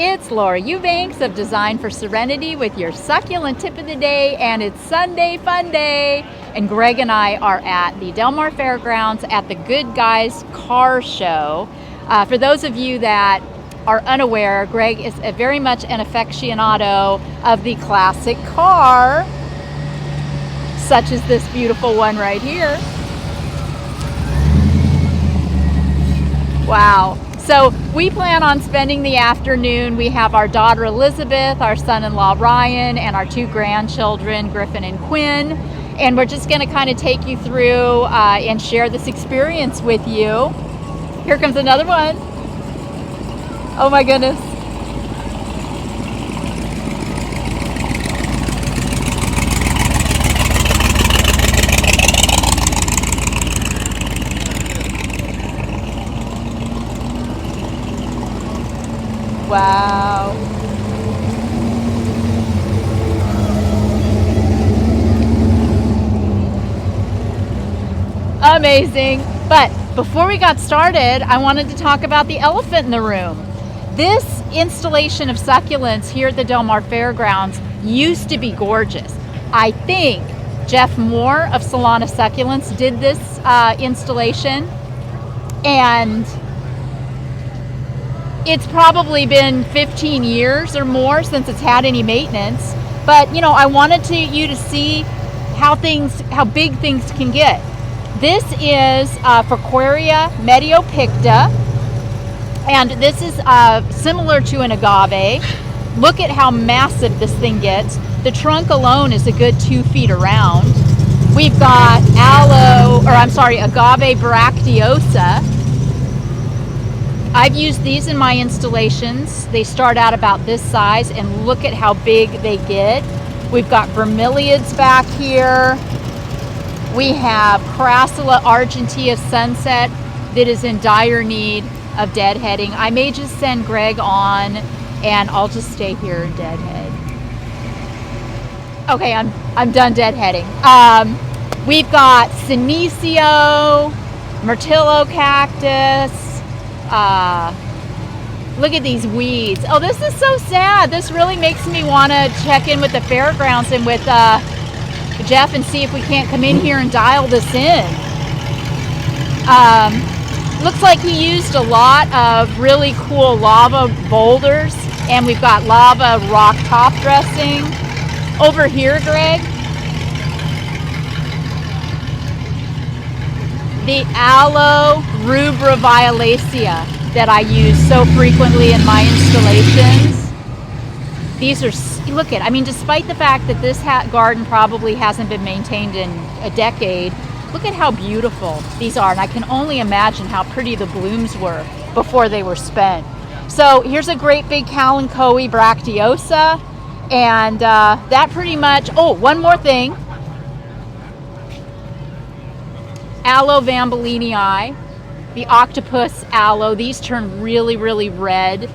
It's Laura Eubanks of Design for Serenity with your succulent tip of the day, and it's Sunday Fun Day. And Greg and I are at the Del Mar Fairgrounds at the Good Guys Car Show. For those of you that are unaware, Greg is very much an aficionado of the classic car, such as this beautiful one right here. Wow. So we plan on spending the afternoon. We have our daughter Elizabeth, our son-in-law Ryan, and our two grandchildren, Griffin and Quinn. And we're just going to kind of take you through and share this experience with you. Here comes another one. Oh my goodness. Wow. Amazing. But before we got started, I wanted to talk about the elephant in the room. This installation of succulents here at the Del Mar Fairgrounds used to be gorgeous. I think Jeff Moore of Solana Succulents did this installation, and it's probably been 15 years or more since it's had any maintenance. But you know, I wanted you to see how big things can get. This is for Aquaria Mediopita, and this is similar to an Agave. Look at how massive this thing gets. The trunk alone is a good 2 feet around. We've got Agave bracteosa. I've used these in my installations. They start out about this size, and look at how big they get. We've got bromeliads back here. We have Crassula argentea sunset that is in dire need of deadheading. I may just send Greg on, and I'll just stay here and deadhead. Okay, I'm done deadheading. We've got Senecio, Mertillo cactus. Look at these weeds. Oh, this is so sad. This really makes me want to check in with the fairgrounds and with Jeff and see if we can't come in here and dial this in. Looks like he used a lot of really cool lava boulders, and we've got lava rock top dressing. Over here, Greg, the Aloe Arborescence that I use so frequently in my installations. These are, I mean, despite the fact that this garden probably hasn't been maintained in a decade, look at how beautiful these are. And I can only imagine how pretty the blooms were before they were spent. So here's a great big Kalanchoe bracteosa. And that pretty much, oh, one more thing. Aloe Vambelinii, the octopus aloe. These turn really, really red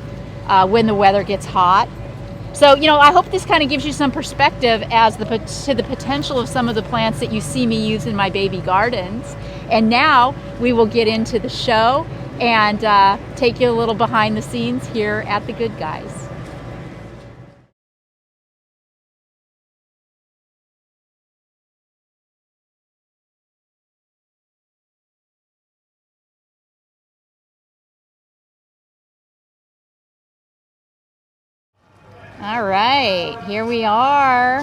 when the weather gets hot. So, you know, I hope this kind of gives you some perspective to the potential of some of the plants that you see me use in my baby gardens. And now we will get into the show and take you a little behind the scenes here at the Good Guys. All right, here we are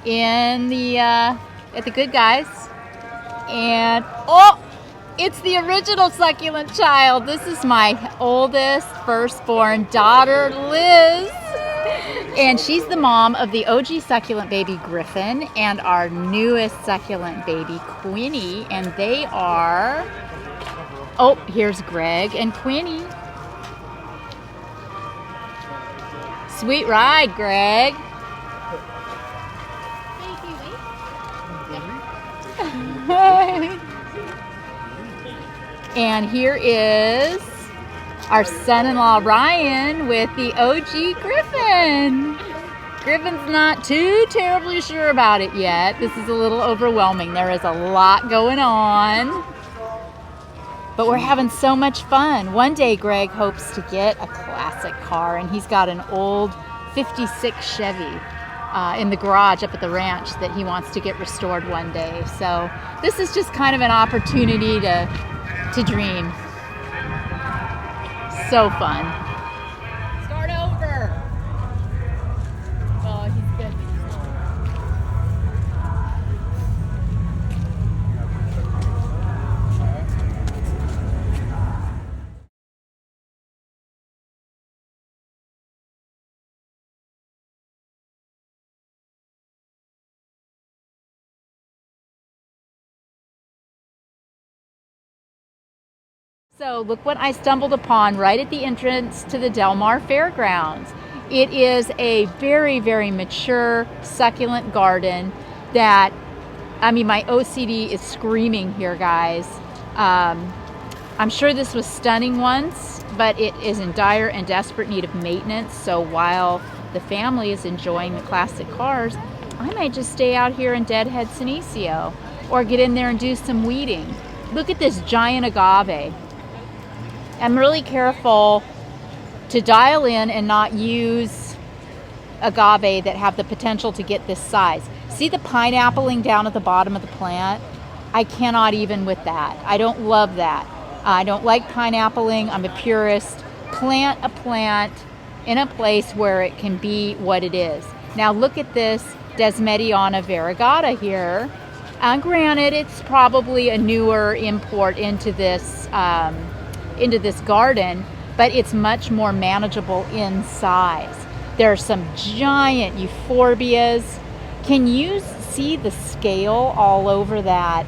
in the at the Good Guys, and oh, it's the original succulent child. This is my oldest firstborn daughter, Liz, and she's the mom of the OG succulent baby Griffin and our newest succulent baby Quinny, and they are, oh, here's Greg and Quinny. Sweet ride, Greg. And here is our son-in-law Ryan with the OG Griffin. Griffin's not too terribly sure about it yet. This is a little overwhelming. There is a lot going on. But we're having so much fun. One day Greg hopes to get a classic car, and he's got an old 56 Chevy in the garage up at the ranch that he wants to get restored one day. So this is just kind of an opportunity to dream. So fun. Start over. Oh, he's good. So look what I stumbled upon right at the entrance to the Del Mar Fairgrounds. It is a very, very mature succulent garden that, I mean, my OCD is screaming here, guys. I'm sure this was stunning once, but it is in dire and desperate need of maintenance. So while the family is enjoying the classic cars, I might just stay out here and deadhead Senecio or get in there and do some weeding. Look at this giant agave. I'm really careful to dial in and not use agave that have the potential to get this size. See the pineappling down at the bottom of the plant? I cannot even with that. I don't love that. I don't like pineappling. I'm a purist. Plant a plant in a place where it can be what it is. Now look at this Desmediana variegata here. Granted, it's probably a newer import into this garden, but it's much more manageable in size. There are some giant euphorbias. Can you see the scale all over that?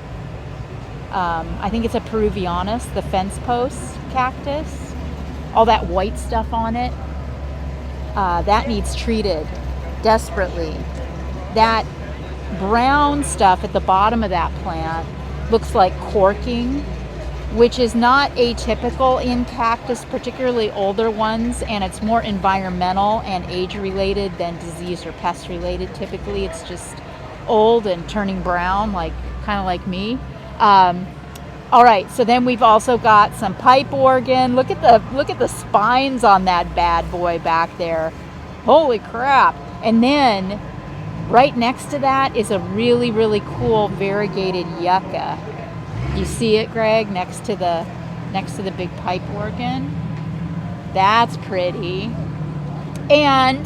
I think it's a Peruvianus, the fence post cactus. All that white stuff on it. That needs treated desperately. That brown stuff at the bottom of that plant looks like corking, which is not atypical in cactus, particularly older ones, and it's more environmental and age-related than disease or pest-related. Typically, it's just old and turning brown, kind of like me. All right, so then we've also got some pipe organ. Look at the spines on that bad boy back there. Holy crap! And then right next to that is a really, really cool variegated yucca. You see it, Greg, next to the big pipe organ? That's pretty. And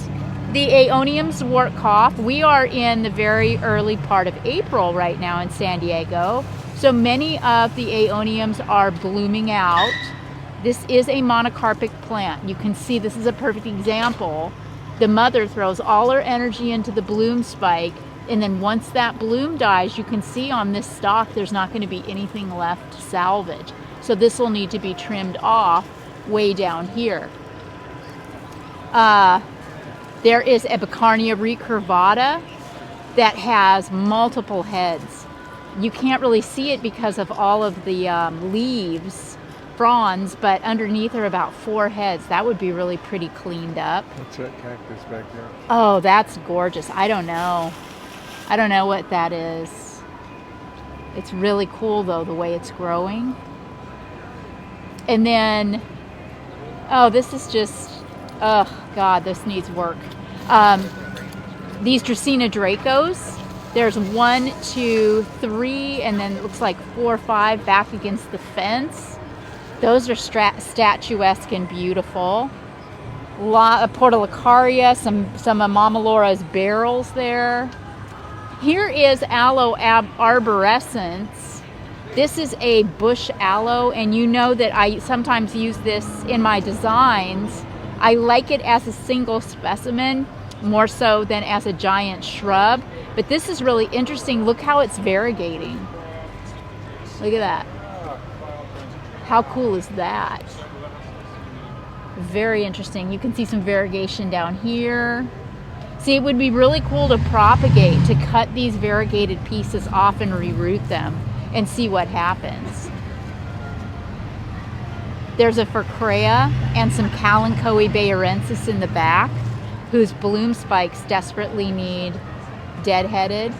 the aeoniums Wortkoff. We are in the very early part of April right now in San Diego. So many of the aeoniums are blooming out. This is a monocarpic plant. You can see this is a perfect example. The mother throws all her energy into the bloom spike, and then once that bloom dies, you can see on this stalk there's not going to be anything left to salvage. So this will need to be trimmed off way down here. There is Epicarnia recurvata that has multiple heads. You can't really see it because of all of the leaves, fronds, but underneath are about 4 heads. That would be really pretty cleaned up. What's that cactus back there? Oh, that's gorgeous. I don't know what that is. It's really cool though, the way it's growing. And then, oh, this is just, oh God, this needs work. These Dracaena Dracos, there's 1, 2, 3, and then it looks like 4 or 5 back against the fence. Those are statuesque and beautiful. Portulacaria, some of Mama Laura's barrels there. Here is Aloe Arborescence. This is a bush aloe, and you know that I sometimes use this in my designs. I like it as a single specimen more so than as a giant shrub, but this is really interesting. Look how it's variegating. Look at that. How cool is that? Very interesting. You can see some variegation down here. See, it would be really cool to propagate, to cut these variegated pieces off and reroot them and see what happens. There's a Furcrea and some Kalanchoe bayerensis in the back, whose bloom spikes desperately need deadheaded.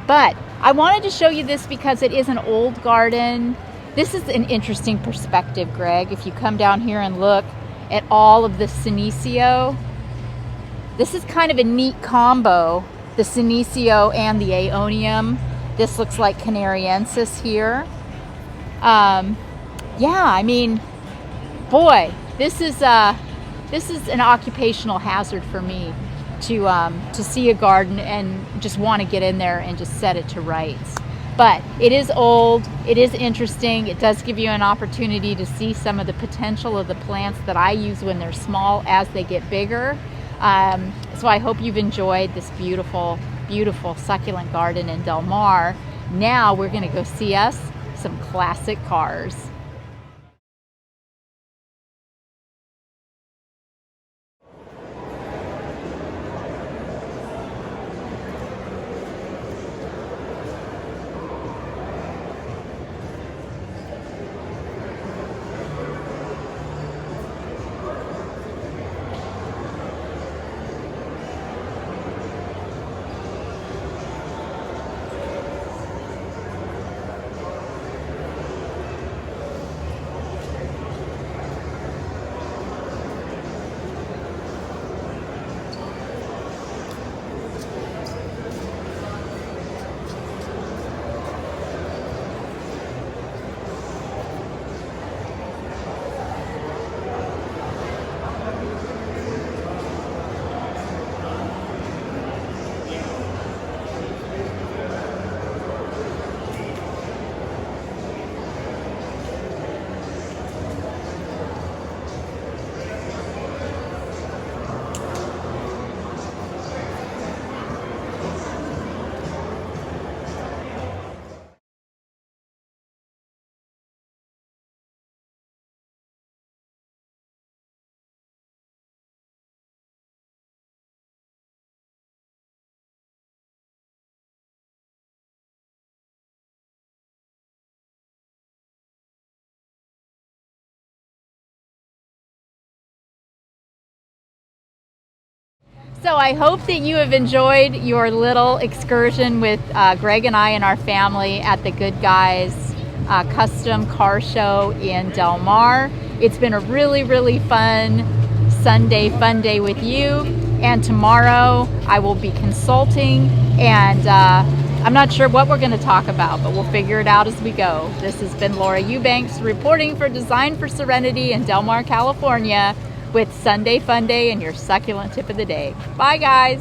But I wanted to show you this because it is an old garden. This is an interesting perspective, Greg. If you come down here and look at all of the Senecio, this is kind of a neat combo, the Senecio and the Aeonium. This looks like Canariensis here. Yeah, I mean, boy, this is an occupational hazard for me to see a garden and just want to get in there and just set it to rights. But it is old, it is interesting, it does give you an opportunity to see some of the potential of the plants that I use when they're small as they get bigger. So I hope you've enjoyed this beautiful, beautiful succulent garden in Del Mar. Now we're going to go see us some classic cars. So I hope that you have enjoyed your little excursion with Greg and I and our family at the Good Guys custom car show in Del Mar. It's been a really, really fun Sunday fun day with you. And tomorrow I will be consulting, and I'm not sure what we're going to talk about, but we'll figure it out as we go. This has been Laura Eubanks reporting for Design for Serenity in Del Mar, California, with Sunday Fun Day and your succulent tip of the day. Bye, guys.